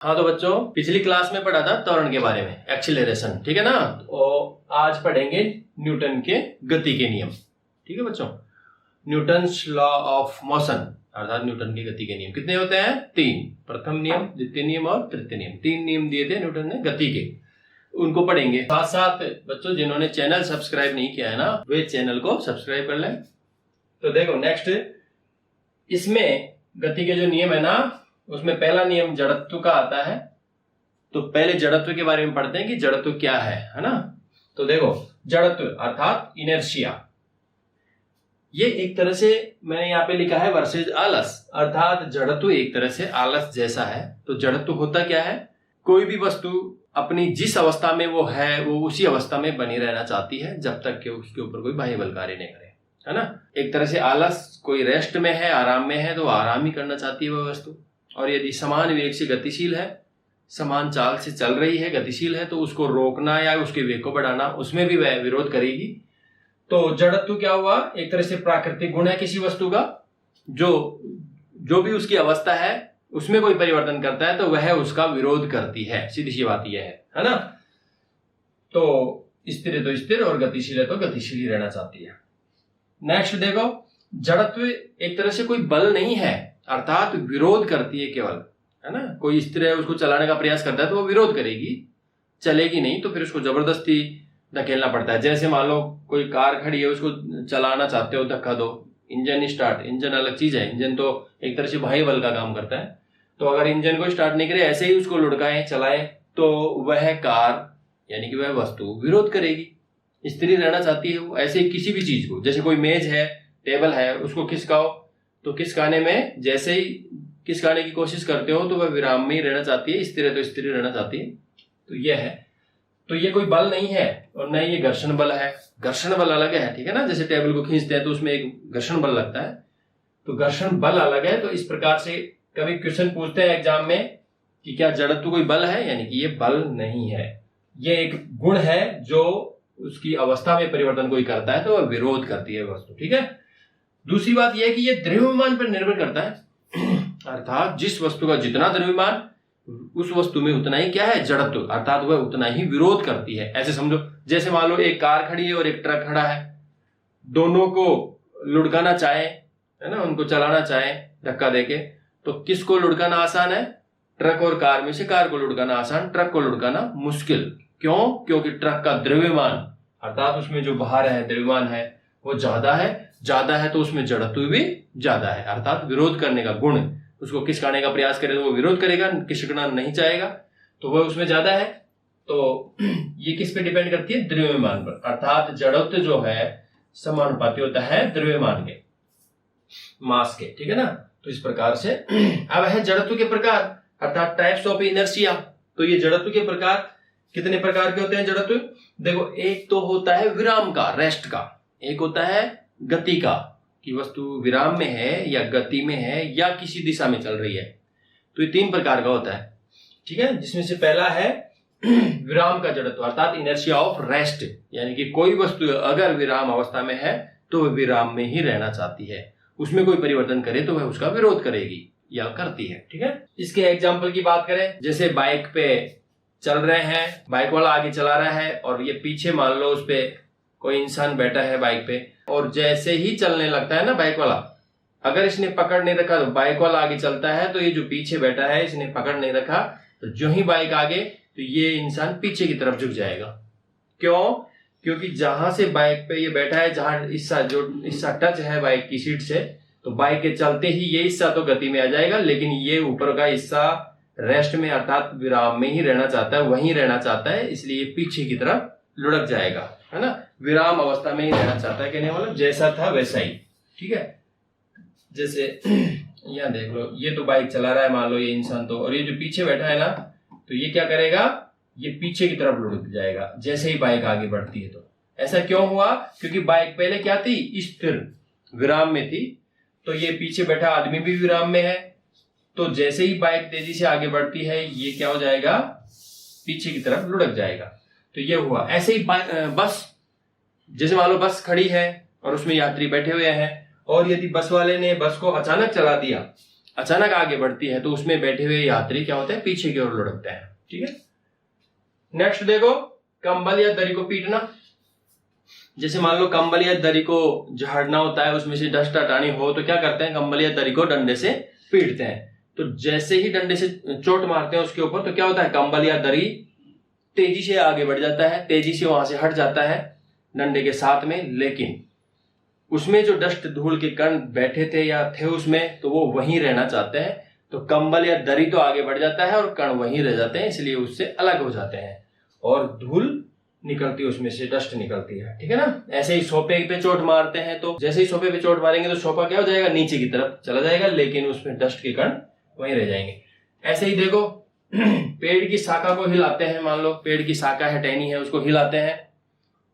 हाँ तो बच्चों, पिछली क्लास में पढ़ा था त्वरण के बारे में, एक्सीलरेशन, ठीक है ना। तो आज पढ़ेंगे न्यूटन के गति के नियम। ठीक है बच्चों, न्यूटन्स लॉ ऑफ मोशन अर्थात न्यूटन की गति के नियम कितने होते हैं? 3। प्रथम नियम, द्वितीय नियम और तृतीय नियम। 3 नियम दिए थे न्यूटन ने गति के, उनको पढ़ेंगे। साथ साथ बच्चों जिन्होंने चैनल सब्सक्राइब नहीं किया है ना, वे चैनल को सब्सक्राइब कर लें। तो देखो नेक्स्ट, इसमें गति के जो नियम है ना, उसमें पहला नियम जड़त्व का आता है। तो पहले जड़त्व के बारे में पढ़ते हैं कि जड़त्व क्या है ना। तो देखो, जड़त्व अर्थात इनर्शिया, ये एक तरह से मैंने यहाँ पे लिखा है वर्सेज आलस, अर्थात जड़त्व एक तरह से आलस जैसा है। तो जड़त्व होता क्या है? कोई भी वस्तु अपनी जिस अवस्था में वो है, वो उसी अवस्था में बनी रहना चाहती है जब तक कि उसके ऊपर कोई बाह्य बल कार्य नहीं करे, है ना। एक तरह से आलस, कोई रेस्ट में है, आराम में है, तो आराम ही करना चाहती है वह वस्तु। और यदि समान वेग से गतिशील है, समान चाल से चल रही है, गतिशील है, तो उसको रोकना या उसके वेग को बढ़ाना, उसमें भी वह विरोध करेगी। तो जड़त्व क्या हुआ? एक तरह से प्राकृतिक गुण है किसी वस्तु का, जो भी उसकी अवस्था है उसमें कोई परिवर्तन करता है तो वह उसका विरोध करती है। सीधी सी बात यह है ना। तो स्थिर है तो स्थिर और गतिशील है तो गतिशील ही रहना चाहती है। नेक्स्ट देखो, जड़त्व एक तरह से कोई बल नहीं है, अर्थात विरोध करती है केवल, है ना। कोई स्थिर है, उसको चलाने का प्रयास करता है तो वो विरोध करेगी, चलेगी नहीं तो फिर उसको जबरदस्ती धकेलना पड़ता है। जैसे मान लो कोई कार खड़ी है, उसको चलाना चाहते हो, धक्का दो, इंजन स्टार्ट। इंजन अलग चीज है, इंजन तो एक तरह से बाह्य बल का काम करता है। तो अगर इंजन को स्टार्ट नहीं करे, ऐसे ही उसको लुढ़काएं, चलाएं, तो वह कार यानी कि वह वस्तु विरोध करेगी, स्थिर रहना चाहती है वो। ऐसे किसी भी चीज को, जैसे कोई मेज है, टेबल है, उसको खिसकाओ, तो खिसकाने में जैसे ही खिसकाने की कोशिश करते हो तो वह विराम में ही रहना चाहती है, स्थिर है तो स्थिर रहना चाहती है। तो यह है, तो ये कोई बल नहीं है और न ही ये घर्षण बल है। घर्षण बल अलग है, ठीक है ना। जैसे टेबल को खींचते हैं तो उसमें एक घर्षण बल लगता है, तो घर्षण बल अलग है। तो इस प्रकार से कभी क्वेश्चन पूछते हैं एग्जाम में कि क्या जड़त्व कोई बल है, यानी कि ये बल नहीं है, ये एक गुण है जो उसकी अवस्था में परिवर्तन कोई करता है तो वह विरोध करती है वस्तु, ठीक है। दूसरी बात यह है कि यह द्रव्यमान पर निर्भर करता है, अर्थात जिस वस्तु का जितना द्रव्यमान उस वस्तु में उतना ही क्या है, जड़त्व, अर्थात वह उतना ही विरोध करती है। ऐसे समझो, जैसे मान लो एक कार खड़ी है और एक ट्रक खड़ा है, दोनों को लुढ़काना चाहे, है ना, उनको चलाना चाहे धक्का देके, तो किसको लुढ़काना आसान है? ट्रक और कार में से कार को लुढ़काना आसान, ट्रक को लुढ़काना मुश्किल। क्यों? क्योंकि ट्रक का द्रव्यमान अर्थात उसमें जो भार है, द्रव्यमान है, वो ज्यादा है तो उसमें जड़त्व भी ज्यादा है, अर्थात विरोध करने का गुण। उसको खिसकाने का प्रयास करे तो वो विरोध करेगा, खिसकना नहीं चाहेगा, तो वह उसमें ज्यादा है। तो ये किस पे डिपेंड करती है? द्रव्यमान पर, अर्थात जड़त्व जो है समानुपाती होता है द्रव्यमान के, मास के, ठीक है ना। तो इस प्रकार से अब है जड़त्व के प्रकार, अर्थात टाइप्स ऑफ इनर्शिया। तो ये जड़त्व के प्रकार कितने प्रकार के होते हैं जड़त्व? देखो, एक तो होता है विराम का, रेस्ट का, एक होता है गति का, कि वस्तु विराम में है या गति में है या किसी दिशा में चल रही है। तो ये 3 प्रकार का होता है, ठीक है। जिसमें से पहला है विराम का जड़त्व, अर्थात इनर्शिया ऑफ रेस्ट, यानी कि कोई वस्तु अगर विराम अवस्था में है तो वह विराम में ही रहना चाहती है, उसमें कोई परिवर्तन करे तो वह उसका विरोध करेगी या करती है, ठीक है। इसके एग्जाम्पल की बात करें, जैसे बाइक पे चल रहे हैं, बाइक वाला आगे चला रहा है और ये पीछे मान लो उस पे कोई इंसान बैठा है बाइक पे, और जैसे ही चलने लगता है ना बाइक वाला, अगर इसने पकड़ नहीं रखा तो बाइक वाला आगे चलता है, तो ये जो पीछे बैठा है इसने पकड़ नहीं रखा, तो जो ही बाइक आगे तो ये इंसान पीछे की तरफ झुक जाएगा। क्यों? क्योंकि जहां से बाइक पे ये बैठा है, जहां हिस्सा टच है बाइक की सीट से, तो बाइक के चलते ही ये हिस्सा तो गति में आ जाएगा, लेकिन ये ऊपर का हिस्सा रेस्ट में अर्थात विराम में ही रहना चाहता है, वहीं रहना चाहता है, इसलिए पीछे की तरफ लुढ़क जाएगा, है ना। विराम अवस्था में ही रहना चाहता है, कहने वाला जैसा था वैसा ही, ठीक है। जैसे यहाँ देख लो, ये तो बाइक चला रहा है मान लो ये इंसान तो, और ये जो पीछे बैठा है ना, तो ये क्या करेगा, ये पीछे की तरफ लुढ़क जाएगा जैसे ही बाइक आगे बढ़ती है। तो ऐसा क्यों हुआ? क्योंकि बाइक पहले क्या थी, स्थिर विराम में थी, तो ये पीछे बैठा आदमी भी विराम में है, तो जैसे ही बाइक तेजी से आगे बढ़ती है ये क्या हो जाएगा, पीछे की तरफ लुढ़क जाएगा। तो ये हुआ। ऐसे ही बस, जैसे मान लो बस खड़ी है और उसमें यात्री बैठे हुए हैं, और यदि बस वाले ने बस को अचानक चला दिया अचानक आगे बढ़ती है तो उसमें बैठे हुए यात्री क्या होते हैं, पीछे की ओर लुढ़कते हैं। ठीक है, नेक्स्ट देखो, कंबल या दरी को पीटना। जैसे मान लो कंबल या दरी को झाड़ना होता है, उसमें से डस्ट हटानी हो तो क्या करते हैं, कंबल या दरी को डंडे से पीटते हैं। तो जैसे ही डंडे से चोट मारते हैं उसके ऊपर तो क्या होता है, कंबल या दरी तेजी से आगे बढ़ जाता है, तेजी से वहां से हट जाता है डंडे के साथ में, लेकिन उसमें जो डस्ट धूल के कण बैठे थे या थे उसमें, तो वो वहीं रहना चाहते हैं। तो कंबल या दरी तो आगे बढ़ जाता है और कण वहीं रह जाते हैं, इसलिए उससे अलग हो जाते हैं और धूल निकलती है, उसमें से डस्ट निकलती है। ठीक है ना। ऐसे ही सोफे पे चोट मारते हैं तो जैसे ही सोफे पे चोट मारेंगे तो सोफा क्या हो जाएगा, नीचे की तरफ चला जाएगा, लेकिन उसमें डस्ट के कण वहीं रह जाएंगे। ऐसे ही देखो, पेड़ की शाखा को हिलाते हैं, मान लो पेड़ की शाखा है, टहनी है, उसको हिलाते हैं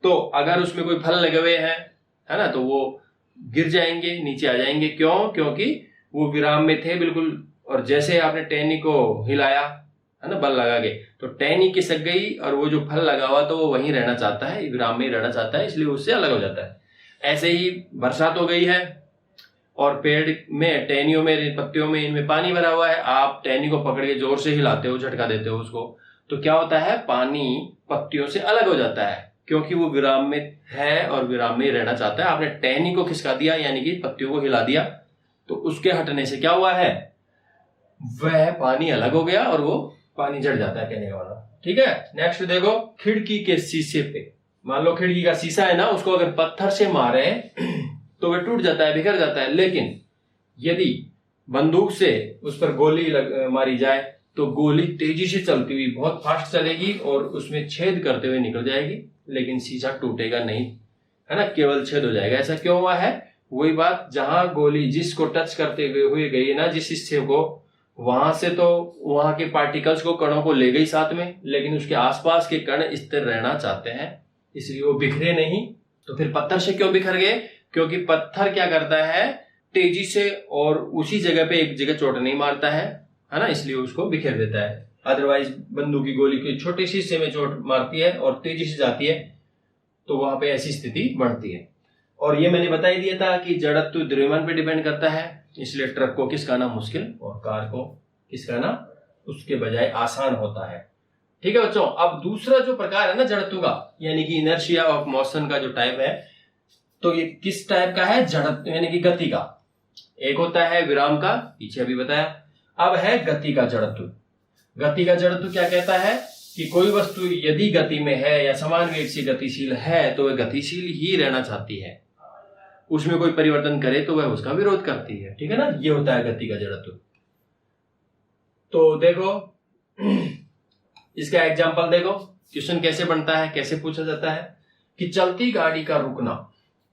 तो अगर उसमें कोई फल लगे हुए हैं, है ना, तो वो गिर जाएंगे, नीचे आ जाएंगे। क्यों? क्योंकि वो विराम में थे बिल्कुल, और जैसे आपने टहनी को हिलाया, है ना, बल लगा के, तो टहनी खिसक गई और वो जो फल लगा हुआ तो वो वहीं रहना चाहता है, विराम में ही रहना चाहता है, इसलिए उससे अलग हो जाता है। ऐसे ही बरसात हो गई है और पेड़ में, टहनियों में, पत्तियों में, इनमें पानी भरा हुआ है, आप टहनी को पकड़ के जोर से हिलाते हो, झटका देते हो उसको, तो क्या होता है, पानी पत्तियों से अलग हो जाता है, क्योंकि वो विराम में है और विराम में ही रहना चाहता है। आपने टहनी को खिसका दिया, यानी कि पत्तियों को हिला दिया, तो उसके हटने से क्या हुआ है, वह पानी अलग हो गया और वो पानी झड़ जाता है, कहने वाला। ठीक है, नेक्स्ट देखो, खिड़की के शीशे पे, मान लो खिड़की का शीशा है ना, उसको अगर पत्थर से मारे तो वह टूट जाता है, बिखर जाता है, लेकिन यदि बंदूक से उस पर गोली मारी जाए तो गोली तेजी से चलती हुई बहुत फास्ट चलेगी और उसमें छेद करते हुए निकल जाएगी, लेकिन शीशा टूटेगा नहीं, है ना, केवल छेद हो जाएगा। ऐसा क्यों हुआ है? वही बात, जहां गोली जिसको टच करते हुए गई ना, जिस हिस्से को, वहां से तो वहां के पार्टिकल्स को, कणों को ले गई साथ में, लेकिन उसके आसपास के कण स्थिर रहना चाहते हैं, इसलिए वो बिखरे नहीं। तो फिर पत्थर से क्यों बिखर गए? क्योंकि पत्थर क्या करता है, तेजी से और उसी जगह पे एक जगह चोट नहीं मारता है ना, इसलिए उसको बिखेर देता है। अदरवाइज बंदूक की गोली के छोटे से हिस्से में चोट मारती है और तेजी से जाती है, तो वहां पे ऐसी स्थिति बढ़ती है। और ये मैंने बता ही दिया था कि जड़त्व द्रव्यमान पे डिपेंड करता है, इसलिए ट्रक को खिसकाना मुश्किल और कार को खिसकाना उसके बजाय आसान होता है। ठीक है बच्चों, अब दूसरा जो प्रकार है ना जड़त्व का, यानी कि इनर्शिया ऑफ मोशन का जो टाइप है, तो ये किस टाइप का है, जड़त्व यानी कि गति का। एक होता है विराम का, पीछे अभी बताया, अब है गति का जड़त्व। गति का जड़त्व क्या कहता है कि कोई वस्तु यदि गति में है या समान वेग से गतिशील है तो वह गतिशील ही रहना चाहती है, उसमें कोई परिवर्तन करे तो वह उसका विरोध करती है। ठीक है ना, ये होता है गति का जड़त्व। तो देखो इसका एग्जांपल देखो, क्वेश्चन कैसे बनता है, कैसे पूछा जाता है कि चलती गाड़ी का रुकना।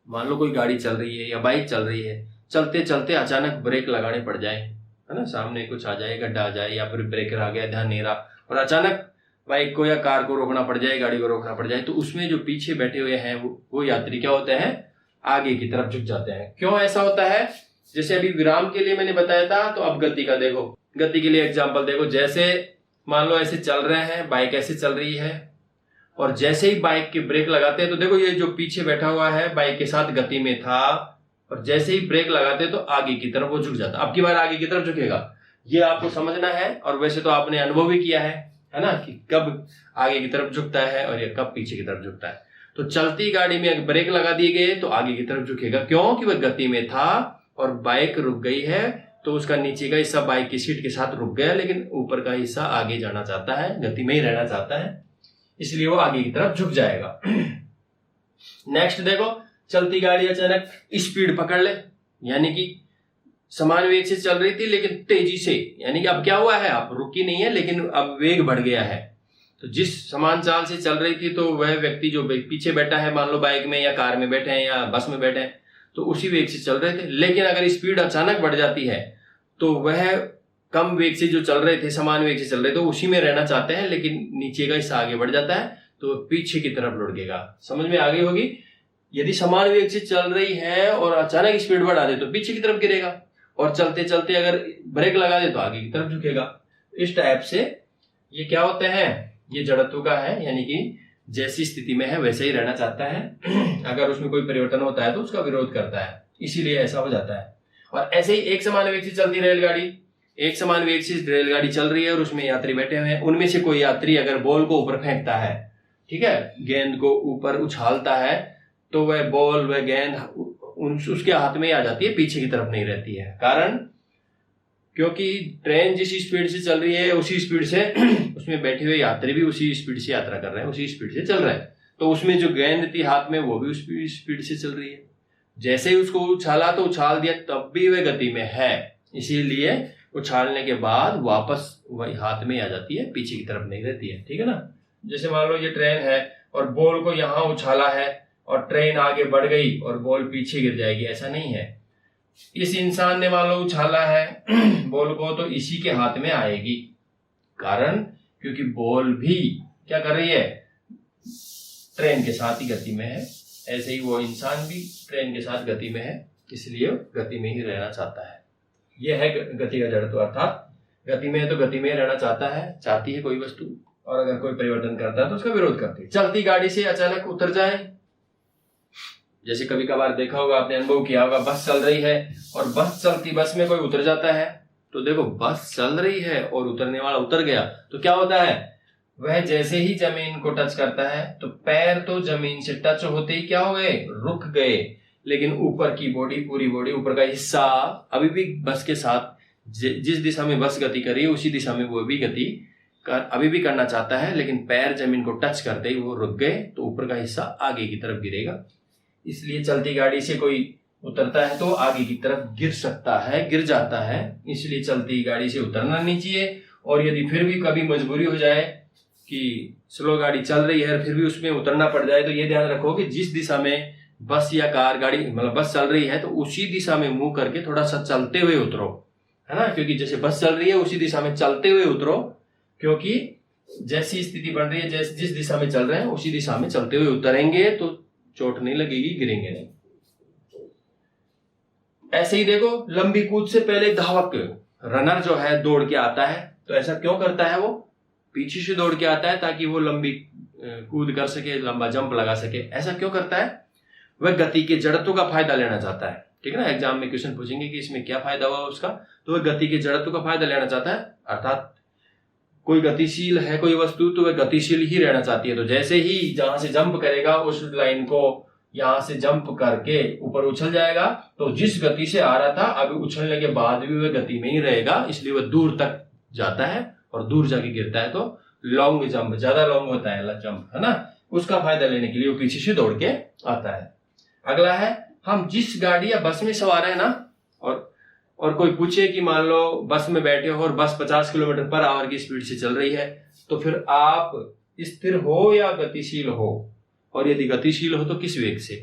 मान लो कोई गाड़ी चल रही है या बाइक चल रही है, चलते चलते अचानक ब्रेक लगाने पड़ जाए, है ना, सामने कुछ आ जाए, गड्ढा आ जाए या फिर ब्रेकर आ गया, ध्यान नहीं रहा, और अचानक बाइक को या कार को रोकना पड़ जाए, गाड़ी को रोकना पड़ जाए, तो उसमें जो पीछे बैठे हुए हैं वो यात्री क्या होते हैं, आगे की तरफ झुक जाते हैं। क्यों ऐसा होता है? जैसे अभी विराम के लिए मैंने बताया था, तो अब गति का देखो। गति के लिए एग्जांपल देखो, जैसे मान लो ऐसे चल रहे हैं, बाइक ऐसे चल रही है, और जैसे ही बाइक के ब्रेक लगाते हैं तो देखो ये जो पीछे बैठा हुआ है बाइक के साथ गति में था, और जैसे ही ब्रेक लगाते तो आगे की तरफ वो झुक जाता, अब की बार आगे की तरफ झुकेगा। ये आपको समझना है, और वैसे तो आपने अनुभव भी किया है ना, कि कब आगे की तरफ झुकता है और ये कब पीछे की तरफ झुकता है। तो चलती गाड़ी में अगर ब्रेक लगा दिए गए तो आगे की तरफ झुकेगा, क्यों कि वह गति में था और बाइक रुक गई है, तो उसका नीचे का हिस्सा बाइक की सीट के साथ रुक गया, लेकिन ऊपर का हिस्सा आगे जाना चाहता है, गति में ही रहना चाहता है, इसलिए वो आगे की तरफ झुक जाएगा। नेक्स्ट देखो, चलती गाड़ी अचानक स्पीड पकड़ ले, यानी कि समान वेग से चल रही थी लेकिन तेजी से, यानी कि अब क्या हुआ है, अब रुकी नहीं है लेकिन अब वेग बढ़ गया है। तो जिस समान चाल से चल रही थी तो वह व्यक्ति जो पीछे बैठा है, मान लो बाइक में या कार में बैठे हैं या बस में बैठे हैं, तो उसी वेग से चल रहे थे, लेकिन अगर स्पीड अचानक बढ़ जाती है तो वह कम वेग से जो चल रहे थे, समान वेग से चल रहे थे, उसी में रहना चाहते हैं, लेकिन नीचे का हिस्सा आगे बढ़ जाता है तो पीछे की तरफ लुढ़केगा। समझ में आ गई होगी? यदि समान वेग से चल रही है और अचानक स्पीड बढ़ा दे तो पीछे की तरफ गिरेगा, और चलते चलते अगर ब्रेक लगा दे तो आगे की तरफ झुकेगा। इस टाइप से ये क्या होते हैं, ये जड़त्व का है, यानी कि जैसी स्थिति में है वैसे ही रहना चाहता है, अगर उसमें कोई परिवर्तन होता है तो उसका विरोध करता है, इसीलिए ऐसा हो जाता है। और ऐसे ही एक समान वेग से चलती रेलगाड़ी, एक समान वेग से रेलगाड़ी चल रही है और उसमें यात्री बैठे हुए हैं। उनमें से कोई यात्री अगर बॉल को ऊपर फेंकता है, ठीक है, गेंद को ऊपर उछालता है, तो वह बॉल वह गेंद उसके हाथ में ही आ जाती है, पीछे की तरफ नहीं रहती है। कारण क्योंकि ट्रेन जिस स्पीड से चल रही है उसी स्पीड से उसमें बैठे हुए यात्री भी उसी स्पीड से यात्रा कर रहे हैं, उसी स्पीड से चल रहे हैं। तो उसमें जो गेंद थी हाथ में वो भी उस स्पीड से चल रही है। जैसे ही उसको उछाला तो उछाल दिया, तब भी वह गति में है, इसीलिए उछालने के बाद वापस वही हाथ में आ जाती है, पीछे की तरफ नहीं रहती है। ठीक है ना। जैसे मान लो ये ट्रेन है और बॉल को यहां उछाला है और ट्रेन आगे बढ़ गई और बॉल पीछे गिर जाएगी, ऐसा नहीं है। इस इंसान ने मान लो उछाला है बॉल को, तो इसी के हाथ में आएगी। कारण क्योंकि बॉल भी क्या कर रही है, ट्रेन के साथ ही गति में है। ऐसे ही वो इंसान भी ट्रेन के साथ गति में है, इसलिए गति में ही रहना चाहता है। यह है गति का जड़त्व, अर्थात गति में है तो गति में रहना चाहती है कोई वस्तु, और अगर कोई परिवर्तन करता है तो उसका विरोध करती है। चलती गाड़ी से अचानक उतर जाए, जैसे कभी कभार देखा होगा आपने, अनुभव किया होगा, बस चल रही है और बस में कोई उतर जाता है, तो देखो बस चल रही है और उतरने वाला उतर गया तो क्या होता है, वह जैसे ही जमीन को टच करता है तो पैर तो जमीन से टच होते ही क्या हो गए, रुक गए, लेकिन ऊपर की बॉडी, पूरी बॉडी, ऊपर का हिस्सा अभी भी बस के साथ जिस दिशा में बस गति कर रही है उसी दिशा में वो भी गति अभी भी करना चाहता है, लेकिन पैर जमीन को टच करते ही वो रुक गए तो ऊपर का हिस्सा आगे की तरफ गिरेगा। इसलिए चलती गाड़ी से कोई उतरता है तो आगे की तरफ गिर सकता है, गिर जाता है, इसलिए चलती गाड़ी से उतरना नहीं चाहिए। और यदि फिर भी कभी मजबूरी हो जाए कि स्लो गाड़ी चल रही है फिर भी उसमें उतरना पड़ जाए, तो ये ध्यान रखो कि जिस दिशा में बस या कार गाड़ी मतलब बस चल रही है तो उसी दिशा में मुंह करके थोड़ा सा चलते हुए उतरो, है ना। क्योंकि जैसे बस चल रही है उसी दिशा में चलते हुए उतरो, क्योंकि जैसी स्थिति बन रही है, जिस दिशा में चल रहे हैं उसी दिशा में चलते हुए उतरेंगे तो चोट नहीं लगेगी, गिरेंगे नहीं। ऐसे ही देखो, लंबी कूद से पहले धावक रनर जो है दौड़ के आता है, तो ऐसा क्यों करता है, वो पीछे से दौड़ के आता है ताकि वो लंबी कूद कर सके, लंबा जंप लगा सके। ऐसा क्यों करता है, वह गति के जड़त्व का फायदा लेना चाहता है। ठीक है ना, एग्जाम में क्वेश्चन पूछेंगे कि इसमें क्या फायदा हुआ उसका, तो वह गति के जड़त्व का फायदा लेना चाहता है। अर्थात कोई गतिशील है कोई वस्तु तो वह गतिशील ही रहना चाहती है, तो जैसे ही जहां से जंप करेगा उस लाइन को यहां से जंप करके ऊपर उछल जाएगा, तो जिस गति से आ रहा था अभी उछलने के बाद भी वह गति में ही रहेगा, इसलिए वह दूर तक जाता है और दूर जाके गिरता है। तो लॉन्ग जंप, ज्यादा लॉन्ग होता है जंप, है ना, उसका फायदा लेने के लिए वो पीछे से दौड़ के आता है। अगला है, हम जिस गाड़ी या बस में सवार है ना, और कोई पूछे कि मान लो बस में बैठे हो और बस 50 किलोमीटर पर आवर की स्पीड से चल रही है, तो फिर आप स्थिर हो या गतिशील हो, और यदि गतिशील हो तो किस वेग से।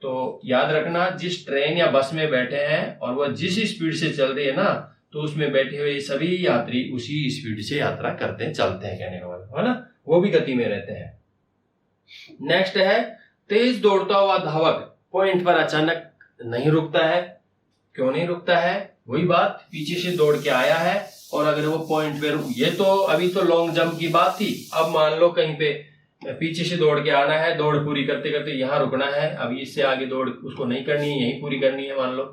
तो याद रखना, जिस ट्रेन या बस में बैठे हैं और वह जिस स्पीड से चल रही है ना, तो उसमें बैठे हुए सभी यात्री उसी स्पीड से यात्रा करते हैं, चलते हैं, कहने का मतलब है ना, वो भी गति में रहते हैं। नेक्स्ट है, तेज दौड़ता हुआ धावक पॉइंट पर अचानक नहीं रुकता है। क्यों नहीं रुकता है, वही बात, पीछे से दौड़ के आया है और अगर वो पॉइंट पे ये तो अभी तो लॉन्ग जंप की बात थी, अब मान लो कहीं पे पीछे से दौड़ के आना है, दौड़ पूरी करते करते यहाँ रुकना है, अभी इससे आगे दौड़ उसको नहीं करनी है, यहीं पूरी करनी है मान लो,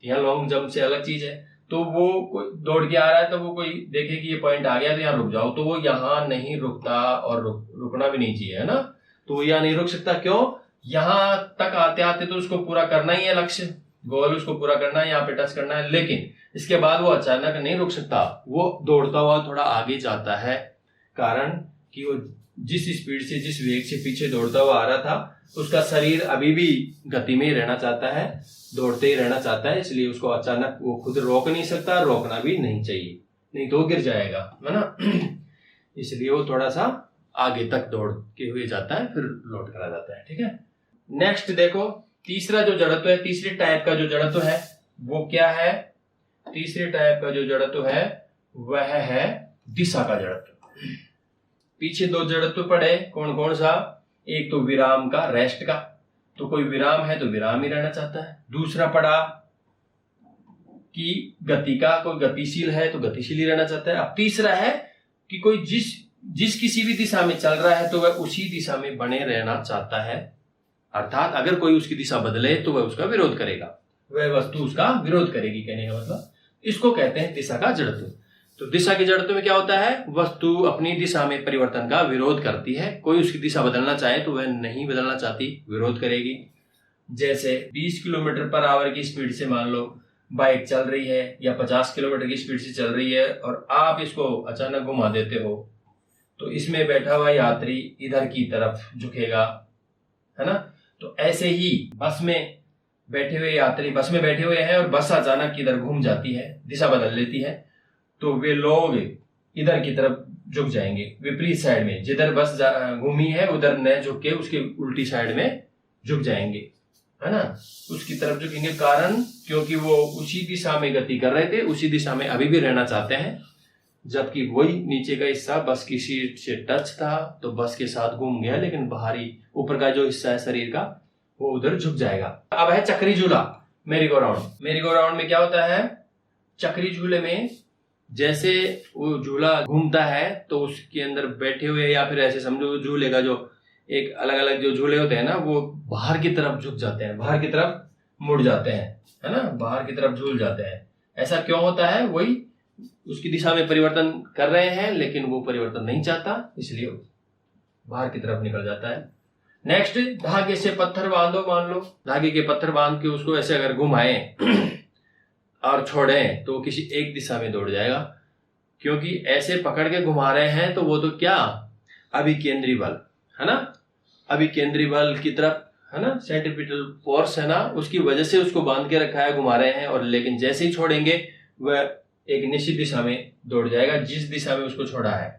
यहाँ लॉन्ग जंप से अलग चीज है। तो वो कोई दौड़ के आ रहा है तो वो कोई देखे कि ये पॉइंट आ गया तो यहाँ रुक जाओ, तो वो यहाँ नहीं रुकता और रुकना भी नहीं चाहिए, है ना। तो वो यहाँ नहीं रुक सकता, क्यों, यहाँ तक आते आते तो उसको पूरा करना ही है, लक्ष्य गोल उसको पूरा करना है, यहाँ पे टच करना है, लेकिन इसके बाद वो अचानक नहीं रुक सकता, वो दौड़ता हुआ थोड़ा आगे जाता है। कारण कि वो जिस स्पीड से, जिस वेग से पीछे दौड़ता हुआ आ रहा था, उसका शरीर अभी भी गति में ही रहना चाहता है, दौड़ते ही रहना चाहता है, इसलिए उसको अचानक वो खुद रोक नहीं सकता, रोकना भी नहीं चाहिए, नहीं तो गिर जाएगा, है ना। इसलिए वो थोड़ा सा आगे तक दौड़ के हुए जाता है, फिर लौट कर आ जाता है। ठीक है, नेक्स्ट देखो, तीसरा जो जड़त्व है, तीसरे टाइप का जो जड़त्व है वो क्या है, तीसरे टाइप का जो जड़त्व है वह है दिशा का जड़त्व। पीछे दो जड़त्व पड़े, कौन कौन सा, एक तो विराम का, रेस्ट का, तो कोई विराम है तो विराम ही रहना चाहता है। दूसरा पड़ा कि गति का, कोई गतिशील है तो गतिशील ही रहना चाहता है। अब तीसरा है कि कोई जिस किसी भी दिशा में चल रहा है तो वह उसी दिशा में बने रहना चाहता है, अर्थात अगर कोई उसकी दिशा बदले तो वह उसका विरोध करेगा। वह वस्तु उसका विरोध करेगी, कहने का मतलब इसको कहते हैं दिशा का जड़त्व। तो दिशा के जड़त्व में क्या होता है, वस्तु अपनी दिशा में परिवर्तन का विरोध करती है। कोई उसकी दिशा बदलना चाहे तो वह नहीं बदलना चाहती, विरोध करेगी। जैसे 20 किलोमीटर पर आवर की स्पीड से मान लो बाइक चल रही है या 50 किलोमीटर की स्पीड से चल रही है और आप इसको अचानक घुमा देते हो, तो इसमें बैठा हुआ यात्री इधर की तरफ झुकेगा, है ना। तो ऐसे ही बस में बैठे हुए यात्री बस में बैठे हुए हैं और बस अचानक इधर घूम जाती है, दिशा बदल लेती है, तो वे लोग इधर की तरफ झुक जाएंगे, विपरीत साइड में। जिधर बस घूमी है उधर न झुक के उसके उल्टी साइड में झुक जाएंगे, है ना, उसकी तरफ झुकेंगे। कारण क्योंकि वो उसी दिशा में गति कर रहे थे, उसी दिशा में अभी भी रहना चाहते हैं, जबकि वही नीचे का हिस्सा बस की सीट से टच था तो बस के साथ घूम गया, लेकिन बाहरी ऊपर का जो हिस्सा है शरीर का वो उधर झुक जाएगा। अब है चक्री झूला, मेरीगो राउंड। मेरीगो राउंड में क्या होता है, चक्री झूले में जैसे वो झूला घूमता है तो उसके अंदर बैठे हुए या फिर ऐसे समझो झूले का जो एक अलग अलग जो झूले होते हैं ना, वो बाहर की तरफ झुक जाते हैं, बाहर की तरफ मुड़ जाते हैं, है ना, बाहर की तरफ झूल जाते हैं। ऐसा क्यों होता है, वही उसकी दिशा में परिवर्तन कर रहे हैं लेकिन वो परिवर्तन नहीं चाहता, इसलिए बाहर की तरफ निकल जाता है। नेक्स्ट, धागे से पत्थर बांधो। मान लो धागे के पत्थर बांध के उसको ऐसे अगर घुमाएं और छोड़ें तो किसी एक दिशा में दौड़ जाएगा, क्योंकि ऐसे पकड़ के घुमा रहे हैं तो वो तो क्या अभिकेंद्री बल, है ना, अभिकेंद्री बल की तरफ, है ना, सेंट्रीपिटल फोर्स है ना, उसकी वजह से उसको बांध के रखा है, घुमा रहे हैं। और लेकिन जैसे ही छोड़ेंगे वह एक निश्चित दिशा में दौड़ जाएगा, जिस दिशा में उसको छोड़ा है।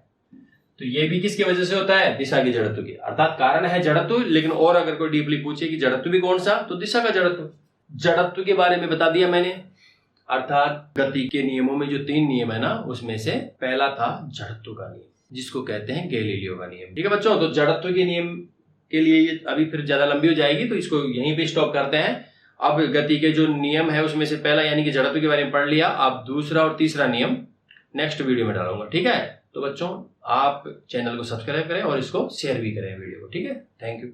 तो ये भी किसकी वजह से होता है, दिशा की जड़त्व की, अर्थात कारण है जड़त्व। लेकिन और अगर कोई डीपली पूछे कि जड़त्व भी कौन सा, तो दिशा का जड़त्व। जड़त्व के बारे में बता दिया मैंने, अर्थात गति के नियमों में जो 3 नियम है ना, उसमें से पहला था जड़त्व का नियम, जिसको कहते हैं गैलीलियो का नियम। ठीक है बच्चों, तो जड़त्व के नियम के लिए अभी फिर ज्यादा लंबी हो जाएगी तो इसको यहीं पे स्टॉप करते हैं। अब गति के जो नियम है उसमें से पहला यानी कि जड़त्व के बारे में पढ़ लिया, अब दूसरा और तीसरा नियम नेक्स्ट वीडियो में डालूंगा। ठीक है, तो बच्चों आप चैनल को सब्सक्राइब करें और इसको शेयर भी करें वीडियो को। ठीक है, थैंक यू।